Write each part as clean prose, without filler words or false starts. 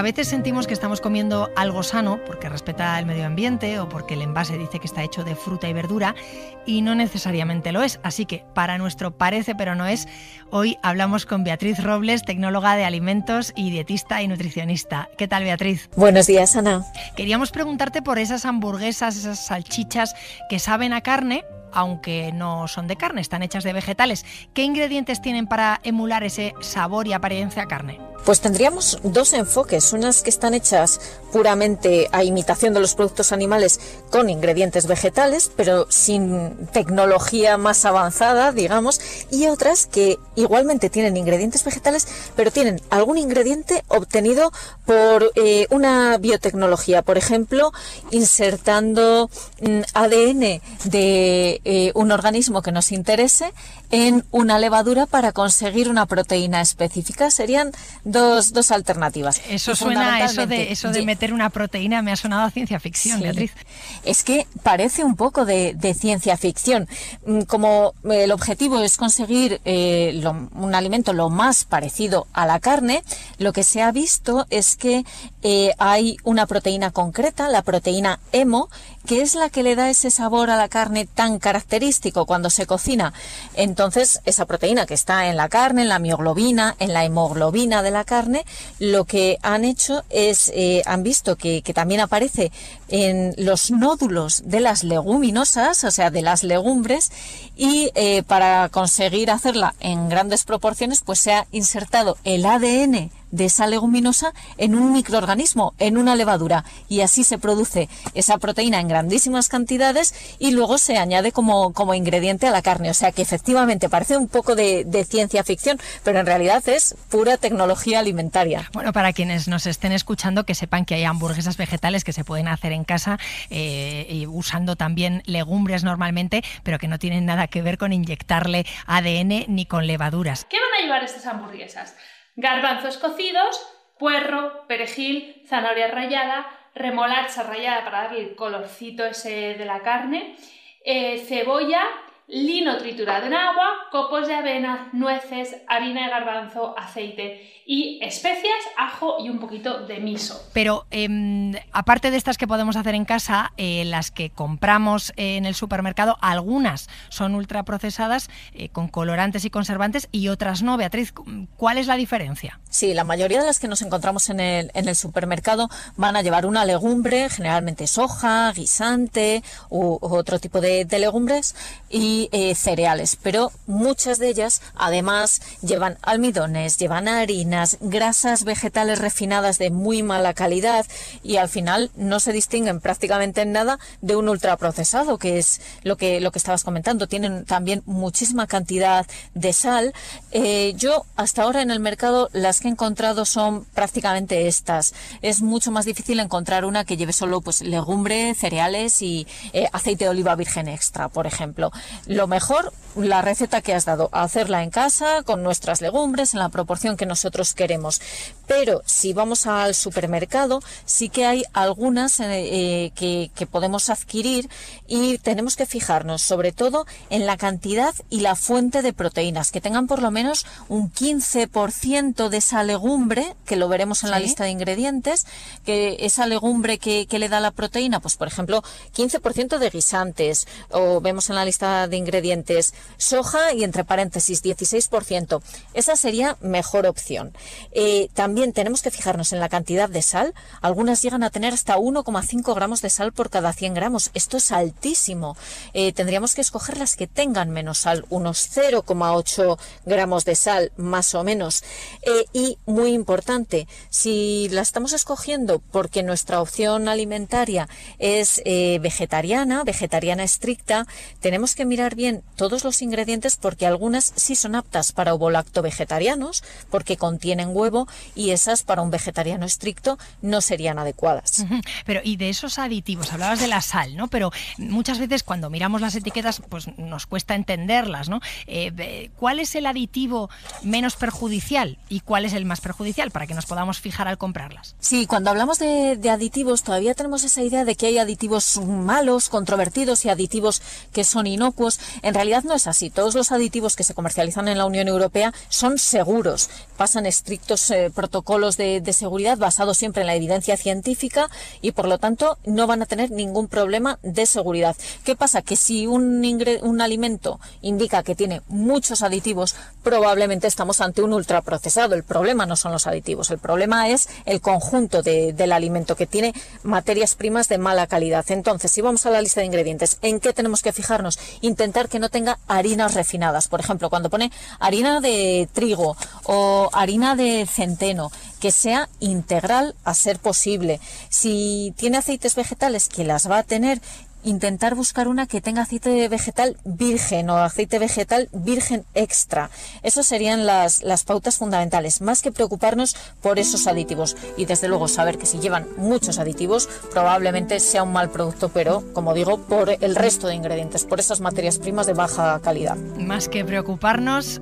veces sentimos que estamos comiendo algo sano porque respeta el medio ambiente o porque el envase dice que está hecho de fruta y verdura y no necesariamente lo es. Así que para nuestro parece pero no es, hoy hablamos con Beatriz Robles, tecnóloga de alimentos y dietista y nutricionista. ¿Qué tal, Beatriz? Buenos días, Ana. Queríamos preguntarte por esas hamburguesas, esas salchichas que saben a carne, aunque no son de carne, están hechas de vegetales. ¿Qué ingredientes tienen para emular ese sabor y apariencia a carne? Pues tendríamos dos enfoques, unas que están hechas puramente a imitación de los productos animales con ingredientes vegetales, pero sin tecnología más avanzada, digamos, y otras que igualmente tienen ingredientes vegetales, pero tienen algún ingrediente obtenido por una biotecnología, por ejemplo, insertando ADN de un organismo que nos interese en una levadura para conseguir una proteína específica. Serían dos alternativas. Eso suena, eso de meter una proteína me ha sonado a ciencia ficción, sí. Beatriz. Es que parece un poco de ciencia ficción. Como el objetivo es conseguir un alimento lo más parecido a la carne, lo que se ha visto es que hay una proteína concreta, la proteína hemo, que es la que le da ese sabor a la carne tan característico cuando se cocina. Entonces, esa proteína que está en la carne, en la mioglobina, en la hemoglobina de la carne, lo que han hecho es, han visto que también aparece en los nódulos de las leguminosas, o sea, de las legumbres, y para conseguir hacerla en grandes proporciones, pues se ha insertado el ADN de esa leguminosa en un microorganismo, en una levadura, y así se produce esa proteína en grandísimas cantidades y luego se añade como ingrediente a la carne. O sea que efectivamente parece un poco de ciencia ficción, pero en realidad es pura tecnología alimentaria. Bueno, para quienes nos estén escuchando, que sepan que hay hamburguesas vegetales que se pueden hacer en casa y usando también legumbres normalmente, pero que no tienen nada que ver con inyectarle ADN ni con levaduras. ¿Qué van a llevar estas hamburguesas? Garbanzos cocidos, puerro, perejil, zanahoria rallada, remolacha rallada para darle el colorcito ese de la carne, cebolla, lino triturado en agua, copos de avena, nueces, harina de garbanzo, aceite y especias, ajo y un poquito de miso. Pero aparte de estas que podemos hacer en casa, las que compramos en el supermercado, algunas son ultraprocesadas con colorantes y conservantes y otras no. Beatriz, ¿cuál es la diferencia? Sí, la mayoría de las que nos encontramos en el supermercado van a llevar una legumbre, generalmente soja, guisante u otro tipo de legumbres y cereales, pero muchas de ellas además llevan almidones, llevan harinas, grasas vegetales refinadas de muy mala calidad y al final no se distinguen prácticamente en nada de un ultraprocesado, que es lo que estabas comentando. Tienen también muchísima cantidad de sal. Yo hasta ahora en el mercado las que he encontrado son prácticamente estas. Es mucho más difícil encontrar una que lleve solo pues legumbre, cereales y aceite de oliva virgen extra, por ejemplo. Lo mejor, la receta que has dado, hacerla en casa con nuestras legumbres en la proporción que nosotros queremos. Pero si vamos al supermercado, sí que hay algunas que podemos adquirir y tenemos que fijarnos sobre todo en la cantidad y la fuente de proteínas, que tengan por lo menos un 15% de esa legumbre, que lo veremos en la lista de ingredientes, que esa legumbre que le da la proteína, pues por ejemplo 15% de guisantes, o vemos en la lista de ingredientes soja y entre paréntesis 16%. Esa sería mejor opción. También tenemos que fijarnos en la cantidad de sal. Algunas llegan a tener hasta 1,5 gramos de sal por cada 100 gramos. Esto es altísimo. Tendríamos que escoger las que tengan menos sal, unos 0,8 gramos de sal más o menos. Y muy importante, si la estamos escogiendo porque nuestra opción alimentaria es vegetariana estricta, tenemos que mirar bien todos los ingredientes porque algunas sí son aptas para ovolacto-vegetarianos porque contienen huevo y esas para un vegetariano estricto no serían adecuadas. Pero y de esos aditivos, hablabas de la sal, ¿no? Pero muchas veces cuando miramos las etiquetas pues nos cuesta entenderlas, ¿no? ¿Cuál es el aditivo menos perjudicial y cuál es el más perjudicial para que nos podamos fijar al comprarlas? Sí, cuando hablamos de aditivos todavía tenemos esa idea de que hay aditivos malos, controvertidos y aditivos que son inocuos. aditivos, en realidad no es así. Todos los aditivos que se comercializan en la Unión Europea son seguros, pasan estrictos protocolos de seguridad basados siempre en la evidencia científica y por lo tanto no van a tener ningún problema de seguridad. ¿Qué pasa? Que si un alimento indica que tiene muchos aditivos, probablemente estamos ante un ultraprocesado. El problema no son los aditivos, el problema es el conjunto del alimento, que tiene materias primas de mala calidad. Entonces, si vamos a la lista de ingredientes, ¿en qué tenemos que fijarnos? Intentar que no tenga harinas refinadas. Por ejemplo, cuando pone harina de trigo o harina de centeno, que sea integral a ser posible. Si tiene aceites vegetales, que las va a tener, intentar buscar una que tenga aceite vegetal virgen o aceite vegetal virgen extra. Esas serían las pautas fundamentales, más que preocuparnos por esos aditivos. Y desde luego saber que si llevan muchos aditivos probablemente sea un mal producto, pero como digo, por el resto de ingredientes, por esas materias primas de baja calidad. Más que preocuparnos,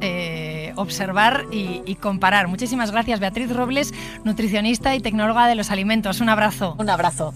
observar y comparar. Muchísimas gracias, Beatriz Robles, nutricionista y tecnóloga de los alimentos. Un abrazo. Un abrazo.